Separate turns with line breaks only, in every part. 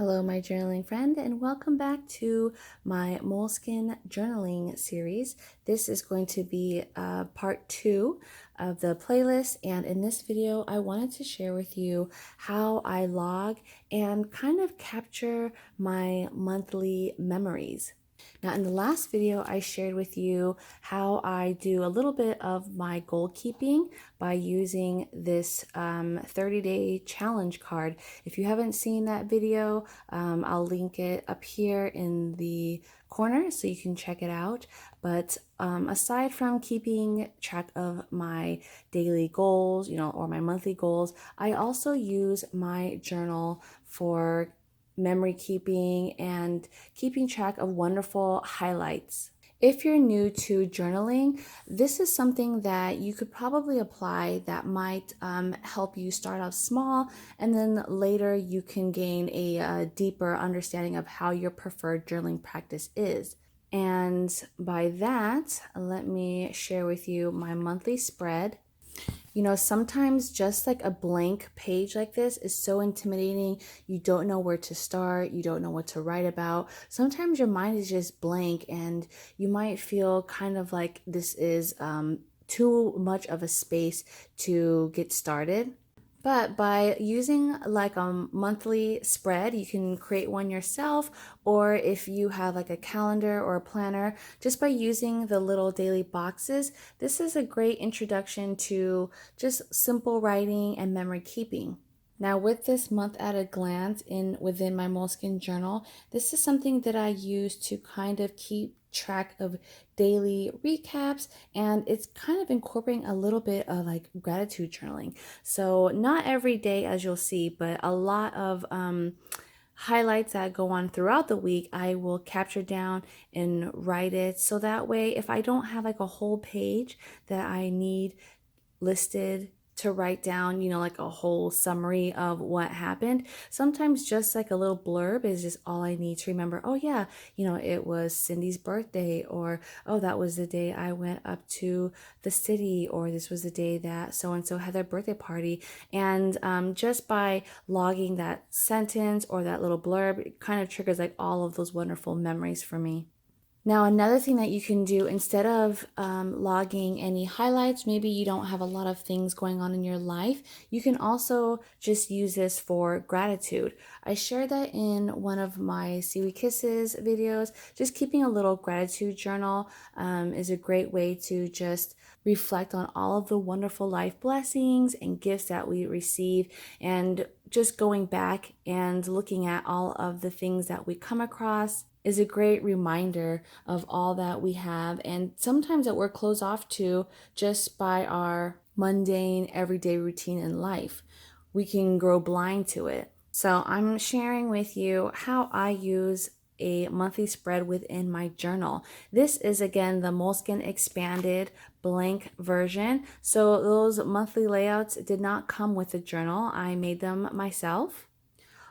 Hello, my journaling friend, and welcome back to my Moleskine journaling series. This is going to be part two of the playlist, and in this video, I wanted to share with you how I log and kind of capture my monthly memories. Now, in the last video, I shared with you how I do a little bit of my goal keeping by using this 30-day challenge card. If you haven't seen that video, I'll link it up here in the corner so you can check it out. But aside from keeping track of my daily goals, or my monthly goals, I also use my journal for memory keeping and keeping track of wonderful highlights. If you're new to journaling, this is something that you could probably apply that might help you start off small, and then later you can gain a deeper understanding of how your preferred journaling practice is. And by that, let me share with you my monthly spread. Sometimes just like a blank page like this is so intimidating. You don't know where to start. You don't know what to write about. Sometimes your mind is just blank and you might feel kind of like this is too much of a space to get started. But by using like a monthly spread, you can create one yourself, or if you have like a calendar or a planner, just by using the little daily boxes, this is a great introduction to just simple writing and memory keeping. Now, with this month at a glance within my Moleskine journal, this is something that I use to kind of keep track of daily recaps, and it's kind of incorporating a little bit of like gratitude journaling. So not every day, as you'll see, but a lot of highlights that go on throughout the week, I will capture down and write it. So that way, if I don't have like a whole page that I need listed to write down, like a whole summary of what happened. Sometimes just like a little blurb is just all I need to remember. Oh yeah, it was Cindy's birthday, or oh, that was the day I went up to the city, or this was the day that so-and-so had their birthday party. And just by logging that sentence or that little blurb, it kind of triggers like all of those wonderful memories for me. Now, another thing that you can do instead of logging any highlights, maybe you don't have a lot of things going on in your life, you can also just use this for gratitude. I shared that in one of my Seaweed Kisses videos. Just keeping a little gratitude journal is a great way to just reflect on all of the wonderful life blessings and gifts that we receive, and just going back and looking at all of the things that we come across is a great reminder of all that we have, and sometimes that we're closed off to just by our mundane everyday routine in life. We can grow blind to it. So I'm sharing with you how I use a monthly spread within my journal. This is again the Moleskine expanded blank version. So those monthly layouts did not come with the journal. I made them myself.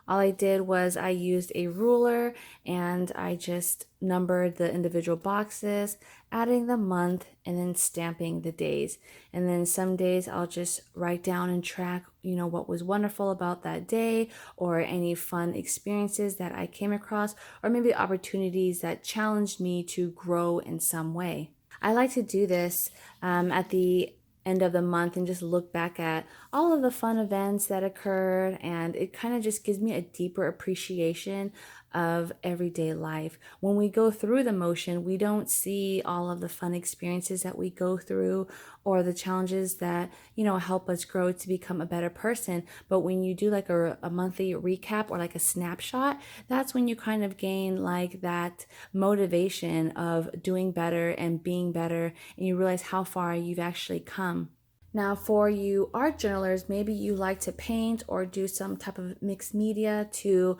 All I did was I used a ruler and I just numbered the individual boxes, adding the month, and then stamping the days. And then some days I'll just write down and track, what was wonderful about that day, or any fun experiences that I came across, or maybe opportunities that challenged me to grow in some way. I like to do this at the end of the month and just look back at all of the fun events that occurred, and it kind of just gives me a deeper appreciation of everyday life. When we go through the motion, we don't see all of the fun experiences that we go through or the challenges that help us grow to become a better person. But when you do like a monthly recap or like a snapshot, that's when you kind of gain like that motivation of doing better and being better, and you realize how far you've actually come. Now, for you art journalers, maybe you like to paint or do some type of mixed media to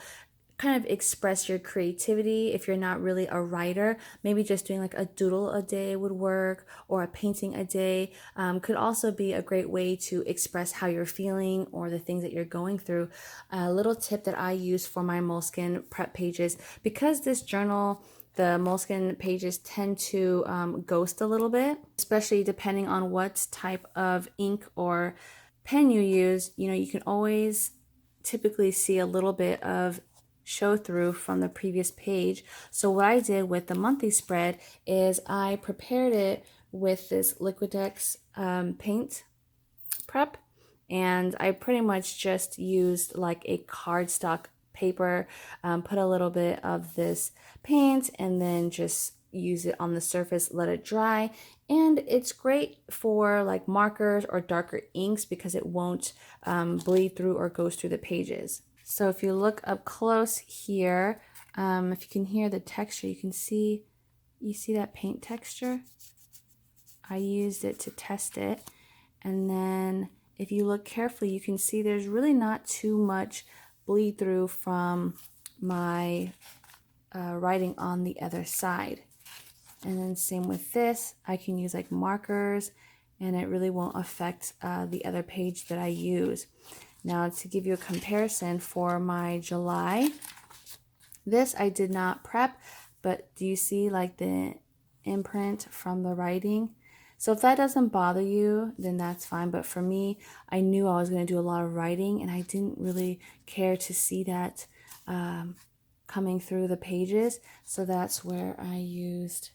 kind of express your creativity. If you're not really a writer, maybe just doing like a doodle a day would work, or a painting a day could also be a great way to express how you're feeling or the things that you're going through. A little tip that I use for my Moleskine prep pages, because this journal, the Moleskine pages tend to ghost a little bit, especially depending on what type of ink or pen you use. You can always typically see a little bit of show through from the previous page. So what I did with the monthly spread is I prepared it with this Liquidex paint prep, and I pretty much just used like a cardstock paper, put a little bit of this paint, and then just use it on the surface, let it dry. And it's great for like markers or darker inks because it won't bleed through or goes through the pages. So if you look up close here, if you can hear the texture, you see that paint texture? I used it to test it. And then if you look carefully, you can see there's really not too much bleed through from my writing on the other side. And then same with this, I can use like markers and it really won't affect the other page that I use. Now to give you a comparison for my July, this I did not prep, but do you see like the imprint from the writing? So if that doesn't bother you, then that's fine. But for me, I knew I was going to do a lot of writing and I didn't really care to see that coming through the pages. So that's where I used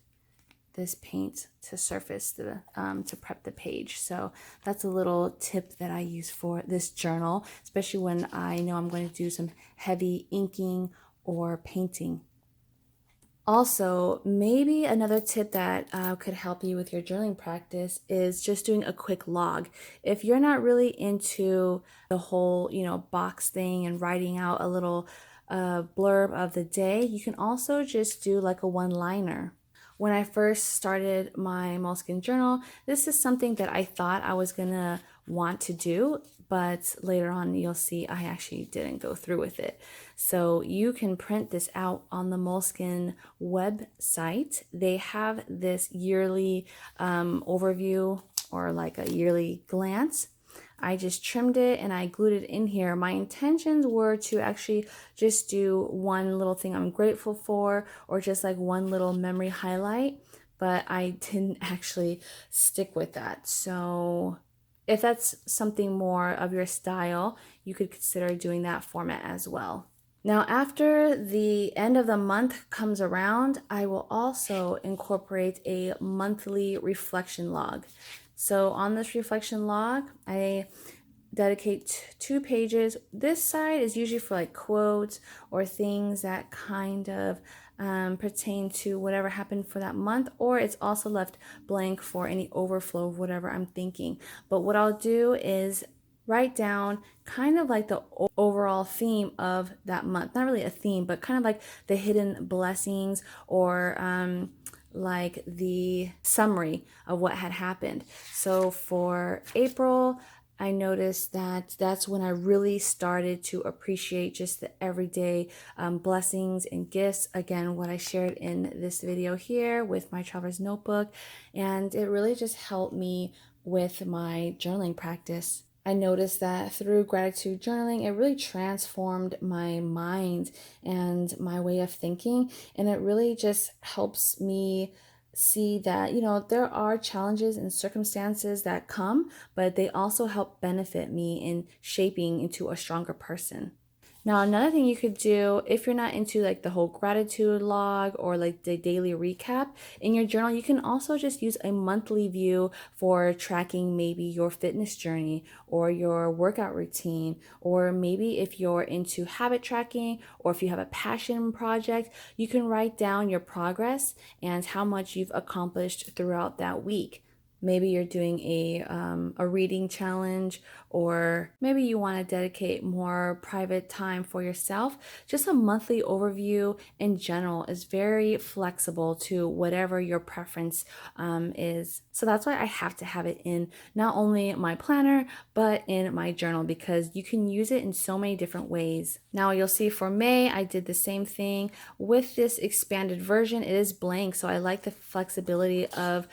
this paint to surface the to prep the page. So that's a little tip that I use for this journal, especially when I know I'm going to do some heavy inking or painting. Also, maybe another tip that could help you with your journaling practice is just doing a quick log. If you're not really into the whole, box thing and writing out a little blurb of the day, you can also just do like a one-liner. When I first started my Moleskine journal, this is something that I thought I was gonna want to do, but later on you'll see I actually didn't go through with it. So you can print this out on the Moleskine website. They have this yearly overview or like a yearly glance. I just trimmed it and I glued it in here. My intentions were to actually just do one little thing I'm grateful for or just like one little memory highlight, but I didn't actually stick with that. So if that's something more of your style, you could consider doing that format as well. Now, after the end of the month comes around, I will also incorporate a monthly reflection log. So on this reflection log, I dedicate 2 pages. This side is usually for like quotes or things that kind of pertain to whatever happened for that month, or it's also left blank for any overflow of whatever I'm thinking. But what I'll do is write down kind of like the overall theme of that month. Not really a theme, but kind of like the hidden blessings or like the summary of what had happened. So for April, I noticed that that's when I really started to appreciate just the everyday blessings and gifts. Again, what I shared in this video here with my traveler's notebook. And it really just helped me with my journaling practice. I noticed that through gratitude journaling, it really transformed my mind and my way of thinking. And it really just helps me see that, there are challenges and circumstances that come, but they also help benefit me in shaping into a stronger person. Now, another thing you could do if you're not into like the whole gratitude log or like the daily recap in your journal, you can also just use a monthly view for tracking maybe your fitness journey or your workout routine, or maybe if you're into habit tracking or if you have a passion project, you can write down your progress and how much you've accomplished throughout that week. Maybe you're doing a reading challenge, or maybe you want to dedicate more private time for yourself. Just a monthly overview in general is very flexible to whatever your preference is. So that's why I have to have it in not only my planner, but in my journal, because you can use it in so many different ways. Now you'll see for May, I did the same thing with this expanded version. It is blank, so I like the flexibility of,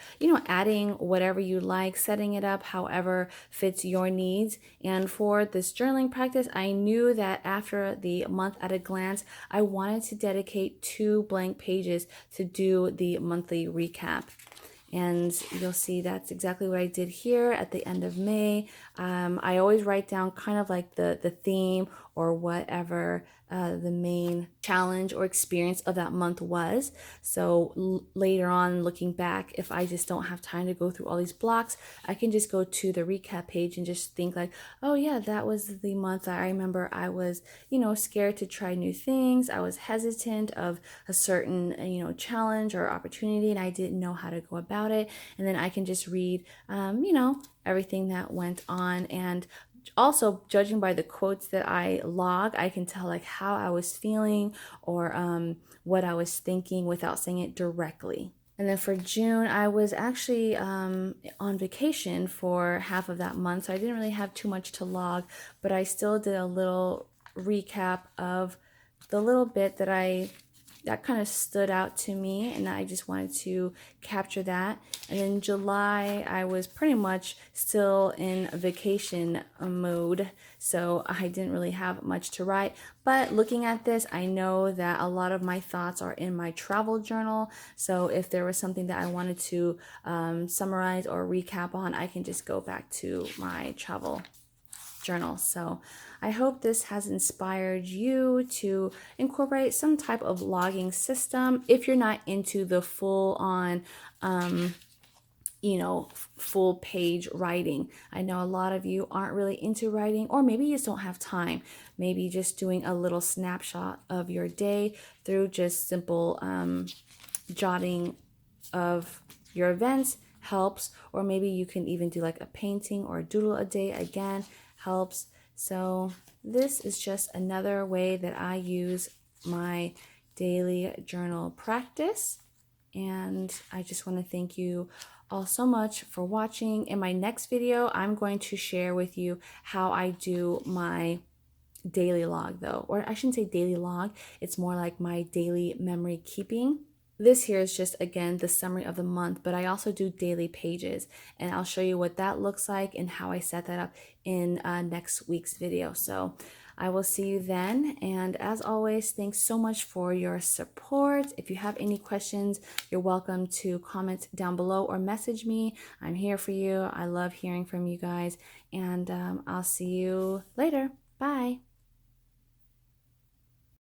adding whatever you like, setting it up however fits your needs. And for this journaling practice, I knew that after the month at a glance, I wanted to dedicate 2 blank pages to do the monthly recap. And you'll see that's exactly what I did here at the end of May. I always write down kind of like the theme or whatever the main challenge or experience of that month was. So later on, looking back, if I just don't have time to go through all these blocks, I can just go to the recap page and just think like, oh yeah, that was the month that I remember I was, scared to try new things. I was hesitant of a certain, challenge or opportunity, and I didn't know how to go about it. And then I can just read, everything that went on. And also, judging by the quotes that I log, I can tell like how I was feeling or what I was thinking without saying it directly. And then for June, I was actually on vacation for half of that month, so I didn't really have too much to log, but I still did a little recap of the little bit that kind of stood out to me, and I just wanted to capture that. And in July, I was pretty much still in vacation mode, so I didn't really have much to write. But looking at this, I know that a lot of my thoughts are in my travel journal, so if there was something that I wanted to summarize or recap on, I can just go back to my travel journal. So I hope this has inspired you to incorporate some type of logging system if you're not into the full on full page writing. I know a lot of you aren't really into writing, or maybe you just don't have time. Maybe just doing a little snapshot of your day through just simple jotting of your events helps, or maybe you can even do like a painting or a doodle a day, again helps. So this is just another way that I use my daily journal practice, and I just want to thank you all so much for watching. In my next video, I'm going to share with you how I do my daily log, though, or I shouldn't say daily log, it's more like my daily memory keeping. This here is just, again, the summary of the month, but I also do daily pages, and I'll show you what that looks like and how I set that up in next week's video. So I will see you then, and as always, thanks so much for your support. If you have any questions, you're welcome to comment down below or message me. I'm here for you. I love hearing from you guys, and I'll see you later. Bye.